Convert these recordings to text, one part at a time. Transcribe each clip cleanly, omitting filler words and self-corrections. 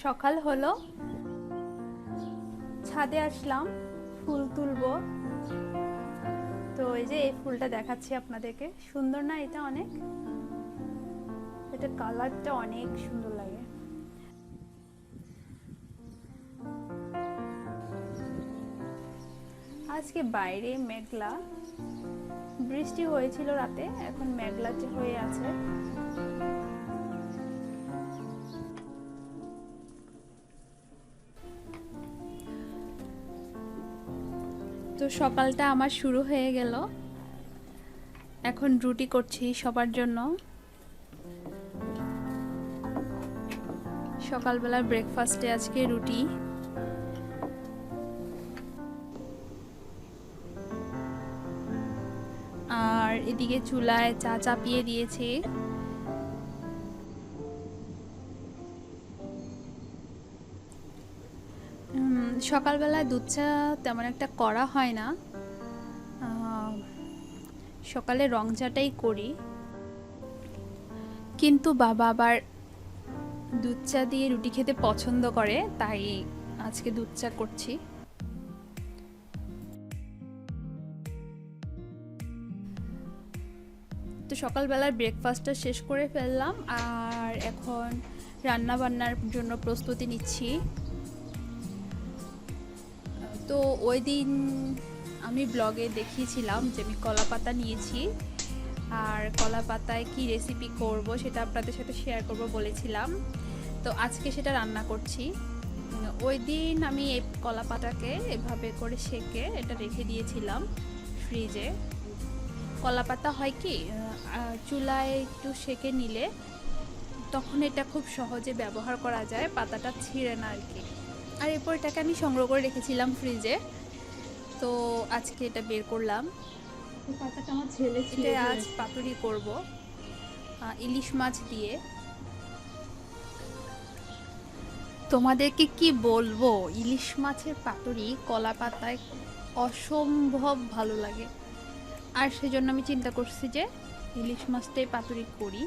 সকাল হলো, ছাদে আসলাম ফুল তুলবো। তো এই যে এই ফুলটা দেখাচ্ছি আপনাদেরকে, সুন্দর না এটা? অনেক, এটা কালারটা অনেক সুন্দর লাগে। আজকে বাইরে মেঘলা, বৃষ্টি হয়েছিল রাতে, এখন মেঘলা হয়ে আছে। তো সকালটা আমার শুরু হয়ে গেল, এখন রুটি করছি সবার জন্য। সকালবেলার ব্রেকফাস্টে আজকে রুটি। আর এদিকে চুলায় চা চাপিয়ে দিয়েছি। সকালবেলায় দুধ চা তেমন একটা করা হয় না, সকালে রং চাটাই করি। কিন্তু বাবা আবার দুধ চা দিয়ে রুটি খেতে পছন্দ করে, তাই আজকে দুধ চা করছি। তো সকালবেলার ব্রেকফাস্টটা শেষ করে ফেললাম, আর এখন রান্না বান্নার জন্য প্রস্তুতি নিচ্ছি। তো ওই দিন আমি ব্লগে দেখিয়েছিলাম যে আমি কলা পাতা নিয়েছি, আর কলা পাতায় কি রেসিপি করব সেটা আপনাদের সাথে শেয়ার করব বলেছিলাম। তো আজকে সেটা রান্না করছি। ওই দিন আমি এই কলা পাতাকে এভাবে করে সেকে এটা রেখে দিয়েছিলাম ফ্রিজে। কলা পাতা হয় কি, চুলায় একটু সেকে নিলে তখন এটা খুব সহজে ব্যবহার করা যায়, পাতাটা ছিঁড়ে না আর কি। আর এরপর এটাকে আমি সংগ্রহ করে রেখেছিলাম ফ্রিজে। তো আজকে এটা বের করলাম। পাতাটা আমার ছেলে এটা আজ পাতুরি করব ইলিশ মাছ দিয়ে। তোমাদেরকে কি বলবো, ইলিশ মাছের পাতুরি কলা পাতায় অসম্ভব ভালো লাগে। আর সেজন্য আমি চিন্তা করছি যে ইলিশ মাছটাই পাতুরি করি।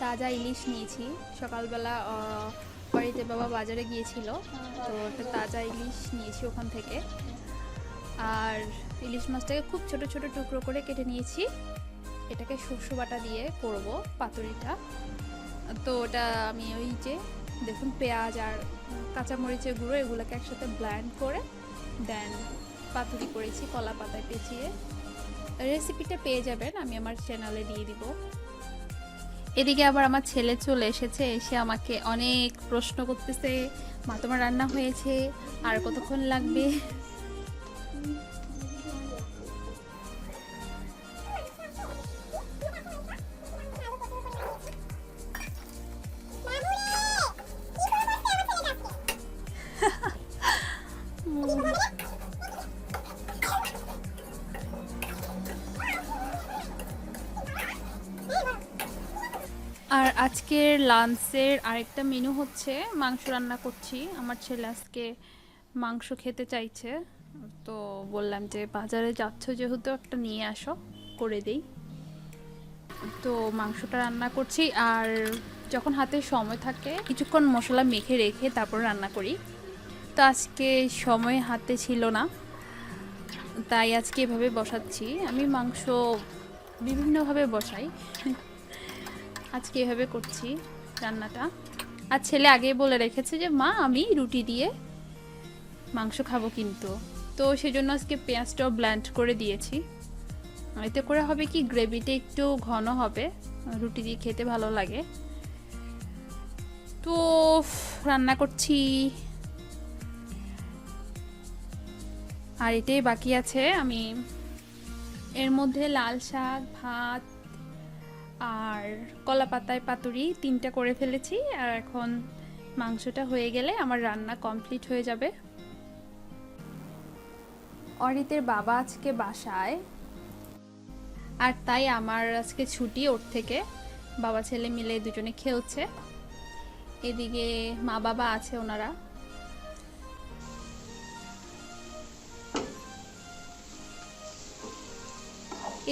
তাজা ইলিশ নিয়েছি, সকালবেলা বাড়িতে বাবা বাজারে গিয়েছিল, তো একটা তাজা ইলিশ নিয়েছি ওখান থেকে। আর ইলিশ মাছটাকে খুব ছোট ছোট টুকরো করে কেটে নিয়েছি। এটাকে সরষে বাটা দিয়ে করব পাতুরিটা। তো ওটা আমি ওই যে দেখুন পেঁয়াজ আর কাঁচামরিচের গুঁড়ো এগুলোকে একসাথে ব্লেন্ড করে দেন পাতুরি করেছি কলা পাতায় পেঁচিয়ে। রেসিপিটা পেয়ে যাবেন, আমি আমার চ্যানেলে দিয়ে দিব। এদিকে আবার আমার ছেলে চলে এসেছে, এসে আমাকে অনেক প্রশ্ন করতেছে, মা তোমার রান্না হয়েছে, আর কতক্ষণ লাগবে। আর আজকের লাঞ্চের আরেকটা মেনু হচ্ছে মাংস রান্না করছি। আমার ছেলে আজকে মাংস খেতে চাইছে, তো বললাম যে বাজারে যাচ্ছ যেহেতু একটা নিয়ে আসো, করে দেই। তো মাংসটা রান্না করছি, আর যখন হাতে সময় থাকে কিছুক্ষণ মশলা মেখে রেখে তারপর রান্না করি। তো আজকে সময় হাতে ছিল না, তাই আজকে এভাবে বসাচ্ছি। আমি মাংস বিভিন্নভাবে বসাই, আজকে এভাবে করছি রান্নাটা। আর ছেলে আগেই বলে রেখেছে যে মা আমি রুটি দিয়ে মাংস খাবো, কিন্তু তো সেজন্য আজকে পেঁয়াজটাও ব্লেন্ড করে দিয়েছি। এতে করে হবে কি, গ্রেভিটা একটু ঘন হবে, রুটি দিয়ে খেতে ভালো লাগে। তো রান্না করছি, আর এটাই বাকি আছে। আমি এর মধ্যে লাল শাক, ভাত আর কলা পাতায় পাতুরি তিনটা করে ফেলেছি, আর এখন মাংসটা হয়ে গেলে আমার রান্না কমপ্লিট হয়ে যাবে। অরিতের বাবা আজকে বাসায়, আর তাই আমার আজকে ছুটি ওর থেকে। বাবা ছেলে মিলে দুজনে খেলছে। এদিকে মা বাবা আছে ওনারা।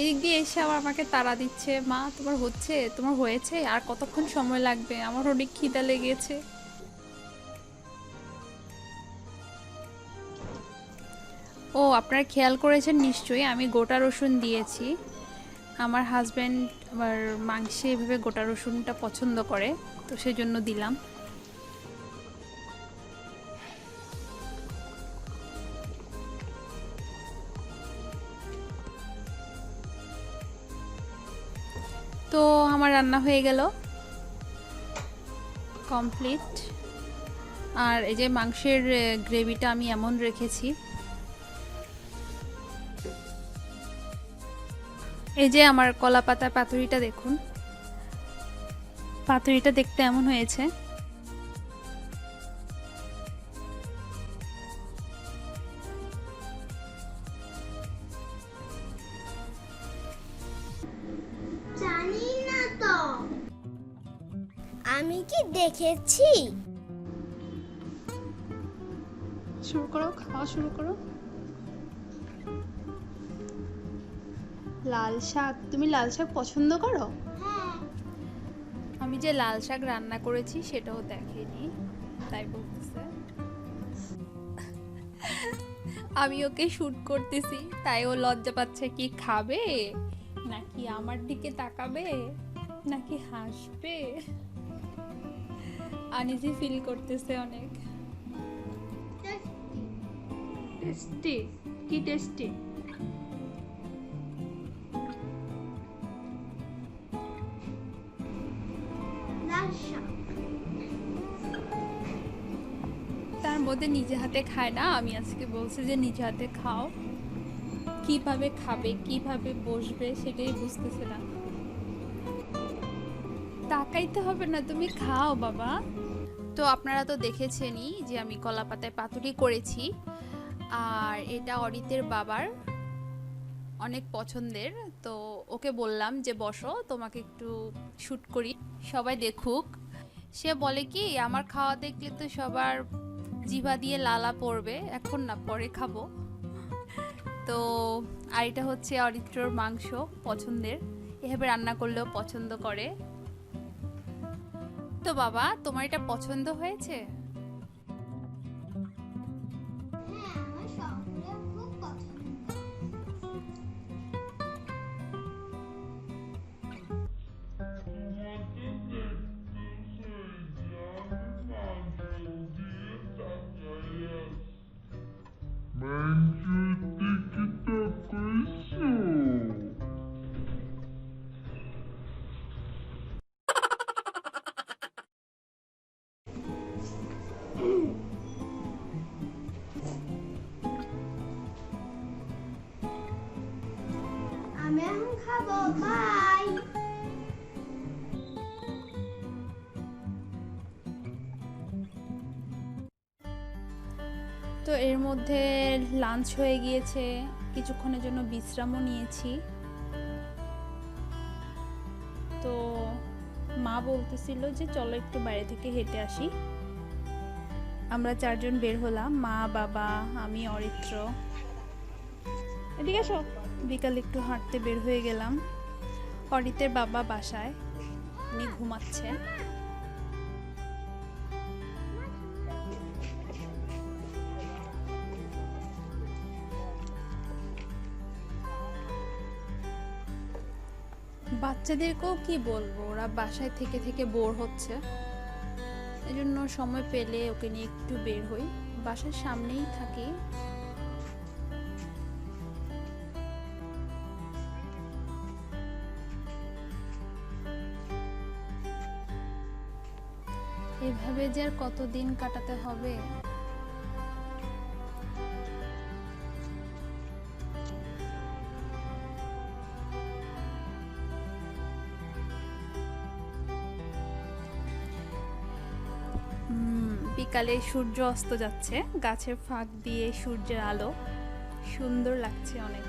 এদিক দিয়ে এসে আবার আমাকে তাড়া দিচ্ছে, মা তোমার হয়েছে, আর কতক্ষণ সময় লাগবে, আমার অনেক খিদা লেগেছে। ও আপনারা খেয়াল করেছেন নিশ্চয়ই, আমি গোটা রসুন দিয়েছি। আমার হাজব্যান্ড আবার মাংসে এভাবে গোটা রসুনটা পছন্দ করে, তো সেজন্য দিলাম। তো আমার রান্না হয়ে গেল, কমপ্লিট। আর এই যে মাংসের গ্রেভিটা আমি এমন রেখেছি, এই যে আমার কলা পাতার পাতুরিটা দেখুন, পাতুরিটা দেখতে এমন হয়েছে। জানি না তো, আমি কি দেখেছি? শুরু করো, খাওয়া শুরু করো। লাল শাক, তুমি লাল শাক পছন্দ করো? আমি যে লাল শাক রান্না করেছি সেটাও দেখেনি, তাই বলতেছে। আমি ওকে শুট করতেছি, তাই ও লজ্জা পাচ্ছে। কি খাবে, নাকি আমার দিকে তাকাবে, নাকি হাসবে, আনইজি ফিল করতেছে অনেক। টেস্টি, কি টেস্টি? লাল শাক তার মধ্যে নিজে হাতে খায় না, আমি আজকে বলছি যে নিজে হাতে খাও। কিভাবে খাবে, কিভাবে বসবে সেটাই বুঝতেছে না। তাকাইতে হবে না, তুমি খাও বাবা। তো আপনারা তো দেখেছেনই যে আমি কলা পাতায় পাতুরি করেছি, আর এটা অরিতের বাবার অনেক পছন্দের। তো ওকে বললাম যে বসো, তোমাকে একটু শ্যুট করি, সবাই দেখুক। সে বলে কি, আমার খাওয়া দেখলে তো সবার জিভা দিয়ে লালা পড়বে, এখন না পরে খাবো। তো আর এটা হচ্ছে অরিত্রর মাংস পছন্দের, এভাবে রান্না করলেও পছন্দ করে। তো বাবা, তোমার এটা পছন্দ হয়েছে? হ্যাঁ, আমার সবগুলো খুব পছন্দ। আমি এখন খাবো, বাই। তো এর মধ্যে লাঞ্চ হয়ে গিয়েছে, কিছুক্ষণের জন্য বিশ্রামও নিয়েছি। তো মা বলতেছিল যে চলো একটু বাইরে থেকে হেঁটে আসি। আমরা চারজন বের হলাম, মা, বাবা, আমি, অরিত্র। এদিকে এসো। বিকাল একটু হাঁটতে বের হয়ে গেলাম। অরিতের বাবা বাসায়, উনি ঘুমাচ্ছে। বাচ্চাদেরকেও কি বলবো, ওরা বাসায় থেকে থেকে বোর হচ্ছে, এজন্য সময় পেলে ওকে নিয়ে একটু বের হই। বাসার সামনেই থাকি। এভাবে যে আর কতদিন কাটাতে হবে। বিকালে সূর্য অস্ত যাচ্ছে, গাছের ফাঁক দিয়ে সূর্যের আলো, সুন্দর লাগছে অনেক।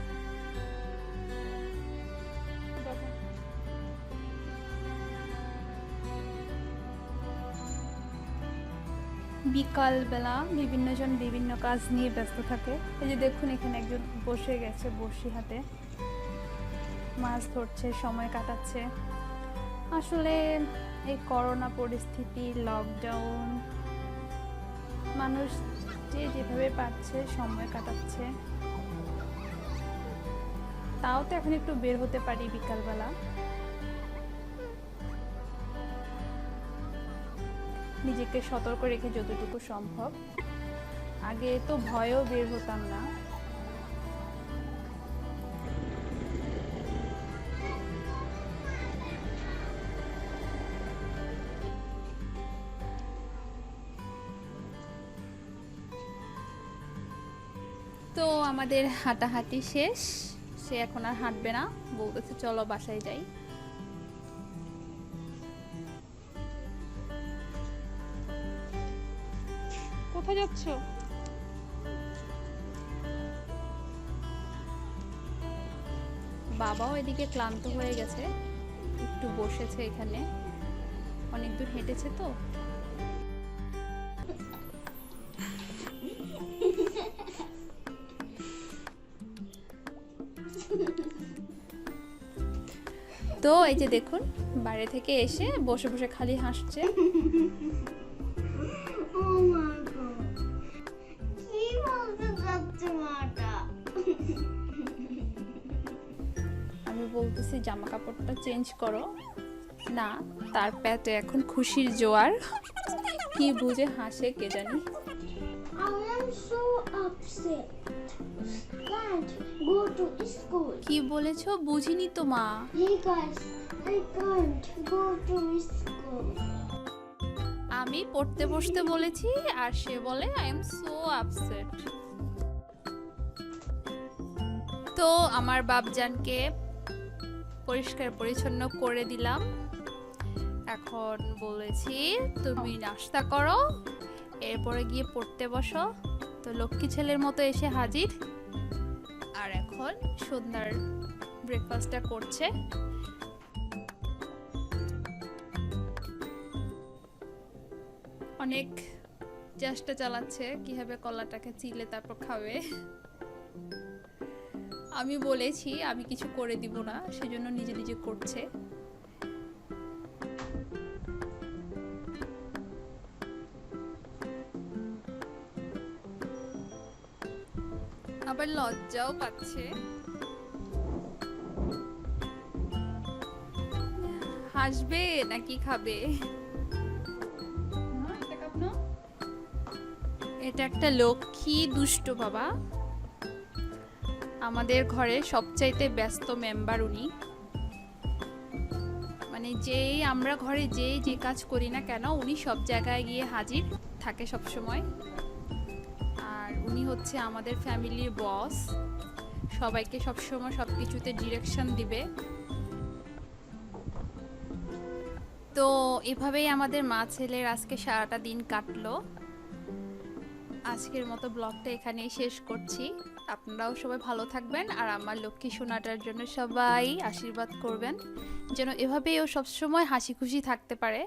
বিকালবেলা বিভিন্ন জন বিভিন্ন কাজ নিয়ে ব্যস্ত থাকে। এই যে দেখুন, এখানে একজন বসে গেছে বড়শি হাতে, মাছ ধরছে, সময় কাটাচ্ছে। আসলে এই করোনা পরিস্থিতি, লকডাউন, মানুষ যে যেভাবে পারছে সময় কাটাচ্ছে। তাও তো এখন একটু বের হতে পারি বিকালবেলা। নিজেকে সতর্ক রেখে যতটুকু সম্ভব। আগে তো ভয়েও বের হতাম না। তো আমাদের হাঁটাহাঁটি শেষ, সে এখন আর হাঁটবে না, বলতেছে চলো বাসায় যাই। কোথায় যাচ্ছ? বাবাও এদিকে ক্লান্ত হয়ে গেছে, একটু বসেছে এখানে, অনেক দূর হেঁটেছে তো। তো এই যে দেখুন, বাইরে থেকে এসে বসে বসে খালি হাসছে। Oh my god. কি বলতে চাচ্ছে মাটা? আমি বলতেছি জামা কাপড়টা চেঞ্জ করো, না তার পেটে এখন খুশির জোয়ার, কি বুঝে হাসে কে জানি। I am so upset. Can't go to school. কি বলেছো বুঝিনি তো মা। Hey guys, I can't go to school. আমি পড়তে বসতে বলেছি আর সে বলে আই এম সো আপসেট। তো আমার বাপজানকে পরিষ্কার পরিচ্ছন্ন করে দিলাম, এখন বলেছি তুমি নাস্তা করো, এরপরে গিয়ে পড়তে বসো। তো লক্ষ্মী ছেলের মতো এসে হাজির, আর এখন সন্ধ্যার ব্রেকফাস্টটা করছে। অনেক চেষ্টা চালাচ্ছে কিভাবে কলাটাকে চিলে তারপর খাবে। আমি বলেছি আমি কিছু করে দিব না, সেজন্য নিজে নিজে করছে। আবার লজ্জাও পাচ্ছে। হাসবে নাকি খাবে? এটা একটা লক্ষ্মী দুষ্ট বাবা, আমাদের ঘরে সবচাইতে ব্যস্ত মেম্বার উনি। মানে যেই আমরা ঘরে যে কাজ করি না কেন উনি সব জায়গায় গিয়ে হাজির থাকে সব সময়। আর উনি হচ্ছে আমাদের ফ্যামিলির বস, সবাইকে সবসময় সব কিছুতে ডিরেকশন দিবে। তো এভাবেই আমাদের মা ছেলের আজকে সারাটা দিন কাটলো। আজকের মতো ব্লগটা এখানেই শেষ করছি। আপনারাও সবাই ভালো থাকবেন, আর আমার লক্ষ্মী সোনাটার জন্য সবাই আশীর্বাদ করবেন যেন এভাবেই ও সবসময় হাসি খুশি থাকতে পারে।